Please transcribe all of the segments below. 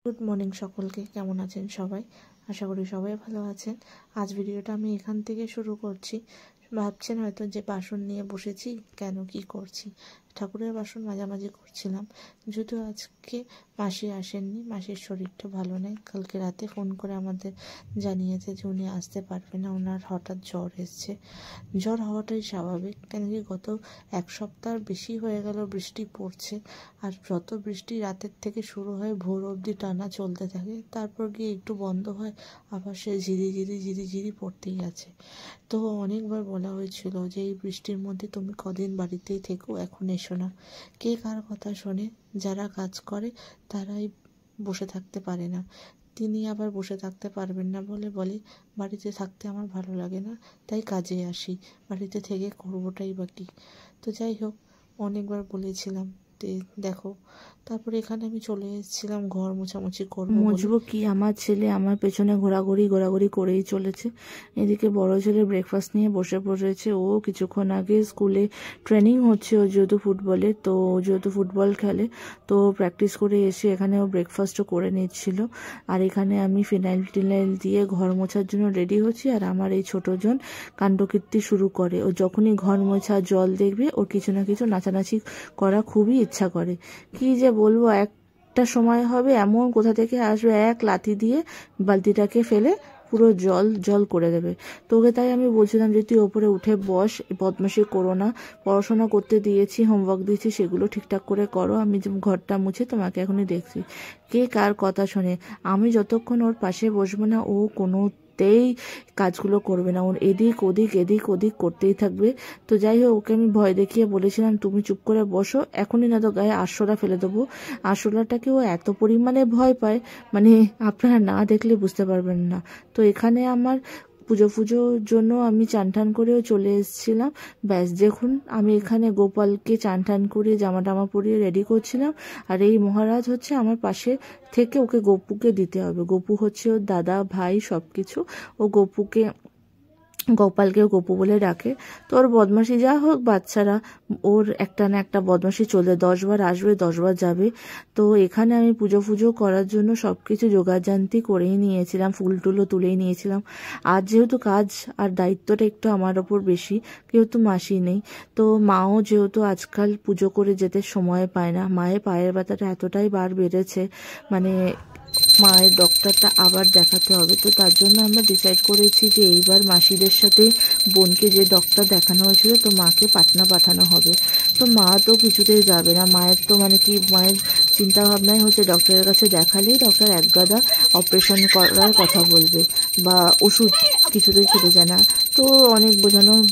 Good morning সকলকে, কেমন আছেন সবাই? আশা করি সবাই ভালো আছেন। আজ ভিডিওটা আমি এখান থেকে শুরু করছি। ভাবছেন হয়তো যে বাসন নিয়ে বসেছি, কেন কি করছি? ঠাকুরের বাসন মাঝামাঝি করছিলাম। যদিও আজকে মাসি আসেননি, মাসির শরীরটা ভালো নেই। কালকে রাতে ফোন করে আমাদের জানিয়েছে যে উনি আসতে পারবেন না, ওনার হঠাৎ জ্বর এসছে। জ্বর হওয়াটাই স্বাভাবিক, কেন কি গত এক সপ্তাহ বেশি হয়ে গেল বৃষ্টি পড়ছে, আর যত বৃষ্টি রাতের থেকে শুরু হয় ভোর অবধি টানা চলতে থাকে, তারপর গিয়ে একটু বন্ধ হয়, আবার সে ঝিরি ঝিরি ঝিরি ঝিরি পড়তেই আছে। তো অনেকবার বলা হয়েছিল যে এই বৃষ্টির মধ্যে তুমি কদিন বাড়িতেই থেকো, এখন এসো না। কে কার কথা শোনে? যারা কাজ করে তারাই বসে থাকতে পারে না। তিনি আবার বসে থাকতে পারবেন না বলে বাড়িতে থাকতে আমার ভালো লাগে না, তাই কাজে আসি। বাড়িতে থেকে করবোটাই বা কি। তো যাই হোক, অনেকবার বলেছিলাম দেখো। তারপরে এখানে আমি চলে এসেছিলাম ঘর মোছামুছি করবো। মুছবো কি, আমার ছেলে আমার পেছনে ঘোরাঘুরি করেই চলেছে। এদিকে বড় ছেলে ব্রেকফাস্ট নিয়ে বসে পড়েছে। ও কিছুক্ষণ আগে স্কুলে ট্রেনিং হচ্ছে, ও যেহেতু ফুটবলের, তো যেহেতু ফুটবল খেলে, তো প্র্যাকটিস করে এসে এখানে ও ব্রেকফাস্টও করে নিচ্ছিল। আর এখানে আমি ফিনাইল টিনাইল দিয়ে ঘর মোছার জন্য রেডি হচ্ছি। আর আমার এই ছোটজন কাণ্ডকীর্তি শুরু করে। ও যখনই ঘর মোছা জল দেখবে ওর কিছু না কিছু নাচানাচি করা খুবই ইচ্ছা করে। কি যে বলবো, একটা সময় হবে এমন কোথা থেকে আসবে, এক লাথি দিয়ে বালতিটাকে ফেলে পুরো জল জল করে দেবে। তোকে তাই আমি বলছিলাম যে তুই ওপরে উঠে বস, বদমাশি করো না। পড়াশোনা করতে দিয়েছি, হোমওয়ার্ক দিয়েছি, সেগুলো ঠিকঠাক করে করো। আমি ঘরটা মুছে তোমাকে এখনই দেখছি। কে কার কথা শোনে? আমি যতক্ষণ ওর পাশে বসবো না, ও কোনোতেই কাজগুলো করবে না। ওর এদিক ওদিক করতেই থাকবে। তো যাই হোক, ওকে আমি ভয় দেখিয়ে বলেছিলাম তুমি চুপ করে বসো, এখনই না তো গায়ে আরশোলা ফেলে দেবো। আরশোলাটাকে ও এত পরিমাণে ভয় পায়, মানে আপনারা না দেখলে বুঝতে পারবেন না। তো এখানে আমার পুজোর জন্য আমি চান টান করেও চলে এসেছিলাম। ব্যাস দেখুন, আমি এখানে গোপালকে চান টান করে জামা টামা পরিয়ে রেডি করছিলাম। আর এই মহারাজ হচ্ছে আমার পাশে থেকে ওকে গপুকে দিতে হবে। গপু হচ্ছে ওর দাদা ভাই সব কিছু। ও গোপালকেও গপু বলে ডাকে। তো ওর বদমাশি যা হোক, বাচ্চারা ওর একটা না একটা বদমাশি চলে, 10 বার আসবে 10 বার যাবে। তো এখানে আমি পুজো করার জন্য সবকিছু জোগাড়জান্তি করেই নিয়েছিলাম, ফুল টুলও তুলেই নিয়েছিলাম। আর যেহেতু কাজ আর দায়িত্বটা একটু আমার ওপর বেশি, যেহেতু মাসি নেই, তো মাও যেহেতু আজকাল পুজো করে যেতে সময় পায় না। মায়ের পায়ের ব্যথাটা এতটাই বার বেড়েছে, মানে মায়ের ডক্টরটা আবার দেখাতে হবে। তো তার জন্য আমরা ডিসাইড করেছি যে এইবার মাসিদের সাথে বোনকে যে ডক্টর দেখানো হয়েছিল, তো মাকে পাটনা পাঠানো হবে। তো মা তো কিছুতেই যাবে না। মায়ের তো মায়ের চিন্তা ভাবনাই হচ্ছে ডক্টরের কাছে দেখালেই ডক্টর একগাদা অপারেশন করার কথা বলবে, বা ওষুধ কিছুতেই খেতে যায় না। তো অনেক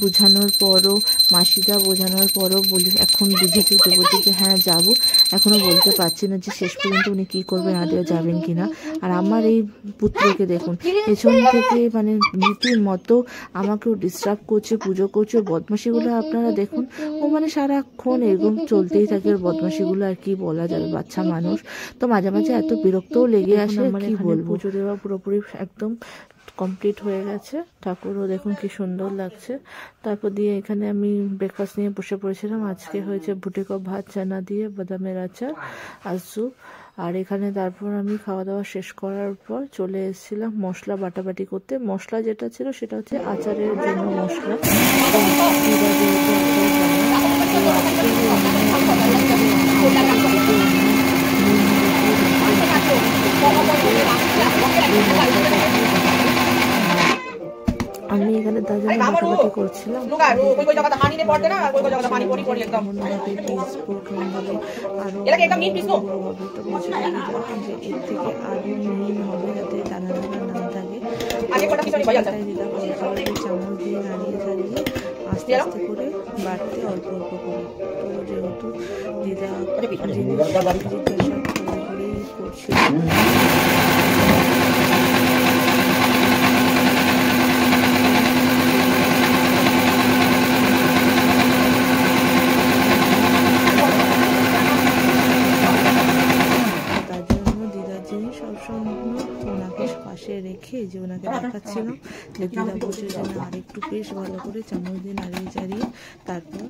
বোঝানোর পরও, মাসিদা বোঝানোর পরও এখন বুঝেছে, তো বলছে যে হ্যাঁ যাবো। এখনো বলতে পারছি না যে শেষ পর্যন্ত উনি কি করবেন, আদেও যাবেন কিনা। আর আমার এই পুত্রকে দেখুন, পেছন থেকে মানে নীতির মতো আমাকেও ডিস্টার্ব করছে, পুজো করছে। বদমাশিগুলো আপনারা দেখুন, ও মানে সারাক্ষণ এরকম চলতেই থাকে ওর বদমাশিগুলো। আর কি বলা যাবে, বাচ্চা মানুষ তো মাঝে মাঝে এত বিরক্তও লেগে আসে, কি বলবো। পুজো দেওয়া পুরোপুরি একদম কমপ্লিট হয়ে গেছে। ঠাকুরও দেখুন কি সুন্দর লাগছে। তারপর দিয়ে এখানে আমি ব্রেকফাস্ট নিয়ে বসে পড়েছিলাম। আজকে হয়েছে ভুটিকপ ভাত, চানা দিয়ে, বাদামের আচার আর স্যুপ। আর এখানে তারপর আমি খাওয়া দাওয়া শেষ করার পর চলে এসেছিলাম মশলা বাটাবাটি করতে। মশলা যেটা ছিল সেটা হচ্ছে আচারের জন্য মশলা। আমি এখানে তার জন্য বাটাবাটি করছিলাম। এর থেকে আরো মিহিন হবে, যাতে দানা দানা না থাকে। চামচ দিয়ে নাড়িয়ে ছাড়িয়ে আস্তে আস্তে করে বাড়তে অল্প অল্প করে। তো যেহেতু দিদা করছিল, সবসময় ওনাকে পাশে রেখে যে ওনাকে দেখাচ্ছিলাম, যে দিদা বলছে যে না আরেকটু বেশ ভালো করে চামচ দিয়ে নাড়িয়ে চাড়িয়ে তারপর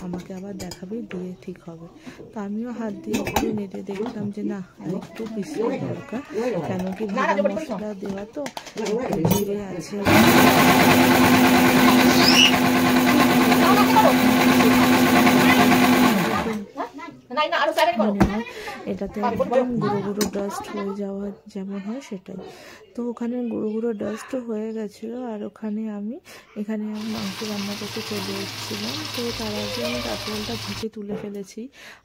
আমাকে আবার দেখাবে, দিয়ে ঠিক হবে। তো আমিও হাত দিয়ে একটু নেড়ে দেখলাম যে না আরেকটু পিছিয়ে দরকার, কেন কি ভাজা মশলা দেওয়া তো, জিরে আছে, এটাতে একদম গুঁড়ো গুঁড়ো ডাস্ট হয়ে যাওয়া যেমন হয় সেটাই। তো ওখানে গুঁড়ো গুঁড়ো ডাস্ট হয়ে গেছিলো, আর এখানে আমি মাংস রান্না করতে চলে এসেছিলাম। তো তার আগে আমি কাঁকরোলটা ভেজে তুলে ফেলেছি,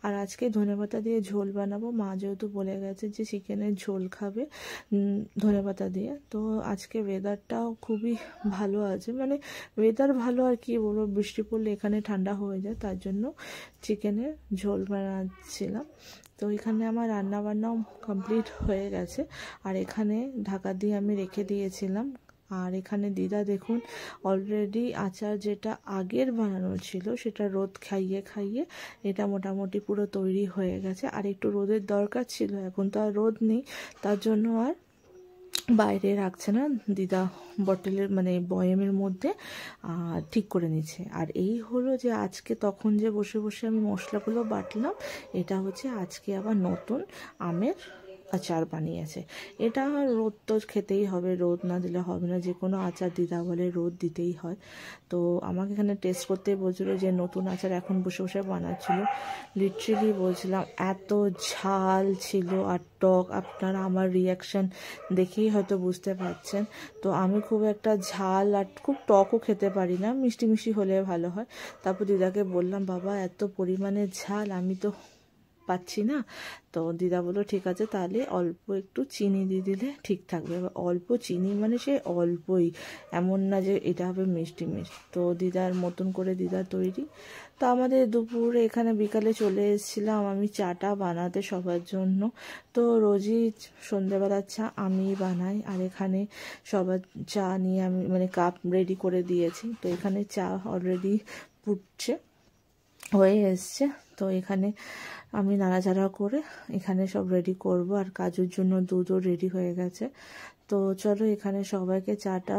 আর আজকে ধনেপাতা দিয়ে ঝোল বানাবো। মা যেহেতু বলে গেছে যে চিকেনের ঝোল খাবে ধনেপাতা দিয়ে, তো আজকে ওয়েদারটাও খুবই ভালো আছে, মানে ওয়েদার ভালো আর কি বলবো, বৃষ্টি পড়লে এখানে ঠান্ডা হয়ে যায়, তার জন্য চিকেনের ঝোল বানাচ্ছিলাম। তো এখানে আমার রান্না বান্নাও কমপ্লিট হয়ে গেছে, আর এখানে ঢাকা দিয়ে আমি রেখে দিয়েছিলাম। আর এখানে দিদা দেখুন অলরেডি আচার যেটা আগের বানানো ছিল সেটা রোদ খাইয়ে খাইয়ে এটা মোটামুটি পুরো তৈরি হয়ে গেছে। আর একটু রোদের দরকার ছিল, এখন তো আর রোদ নেই, তার জন্য আর বাইরে রাখছে না, দিদা বটলের মানে বয়ামের মধ্যে ঠিক করে নিচ্ছে। আর এই হলো যে আজকে তখন যে বসে বসে আমি মশলাগুলো বাটলাম, এটা হচ্ছে আজকে আবার নতুন আমের আচার বানিয়েছে। এটা রোদ তো খেতেই হবে, রোদ না দিলে হবে না, যে কোনো আচার দিদা বলে রোদ দিতেই হয়। তো আমাকে এখানে টেস্ট করতে বলছিল যে নতুন আচার এখন বসে বসে বানাচ্ছিল, লিটারেলি বলছিলাম এত ঝাল ছিল আর টক, আপনারা আমার রিয়াকশান দেখেই হয়তো বুঝতে পারছেন। তো আমি খুব একটা ঝাল আর খুব টকও খেতে পারি না, মিষ্টি মিষ্টি হলে ভালো হয়। তারপর দিদাকে বললাম বাবা এত পরিমাণে ঝাল আমি তো পাচ্ছি না। তো দিদা বললো ঠিক আছে তাহলে অল্প একটু চিনি দিয়ে দিলে ঠিক থাকবে। অল্প চিনি মানে সে অল্পই, এমন না যে এটা হবে মিষ্টি মিষ্টি। তো দিদার মতন করে দিদা তৈরি। তো আমাদের দুপুরে এখানে বিকালে চলে এসেছিলাম আমি চাটা বানাতে সবার জন্য। তো রোজই সন্ধ্যেবেলার চা আমি বানাই, আর এখানে সবার চা নিয়ে আমি মানে কাপ রেডি করে দিয়েছি। তো এখানে চা অলরেডি ফুটছে, হয়ে এসছে। তো এখানে আমি নাড়াচাড়া করে এখানে সব রেডি করব, আর কাজুর জন্য দুধও রেডি হয়ে গেছে। তো চলো এখানে সবাইকে চাটা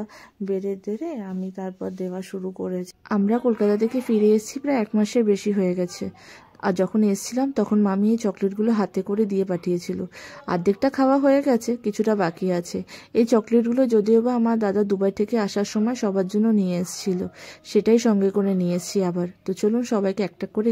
বেড়ে দেড়ে আমি তারপর দেওয়া শুরু করেছি। আমরা কলকাতা থেকে ফিরে এসেছি প্রায় 1 মাসের বেশি হয়ে গেছে। আর যখন এসেছিলাম তখন মামি এই চকলেটগুলো হাতে করে দিয়ে পাঠিয়েছিল। অর্ধেকটা খাওয়া হয়ে গেছে, কিছুটা বাকি আছে। এই চকলেটগুলো যদিও বা আমার দাদা দুবাই থেকে আসার সময় সবার জন্য নিয়ে এসেছিল, সেটাই সঙ্গে করে নিয়ে এসেছি আবার। তো চলুন সবাইকে একটা করে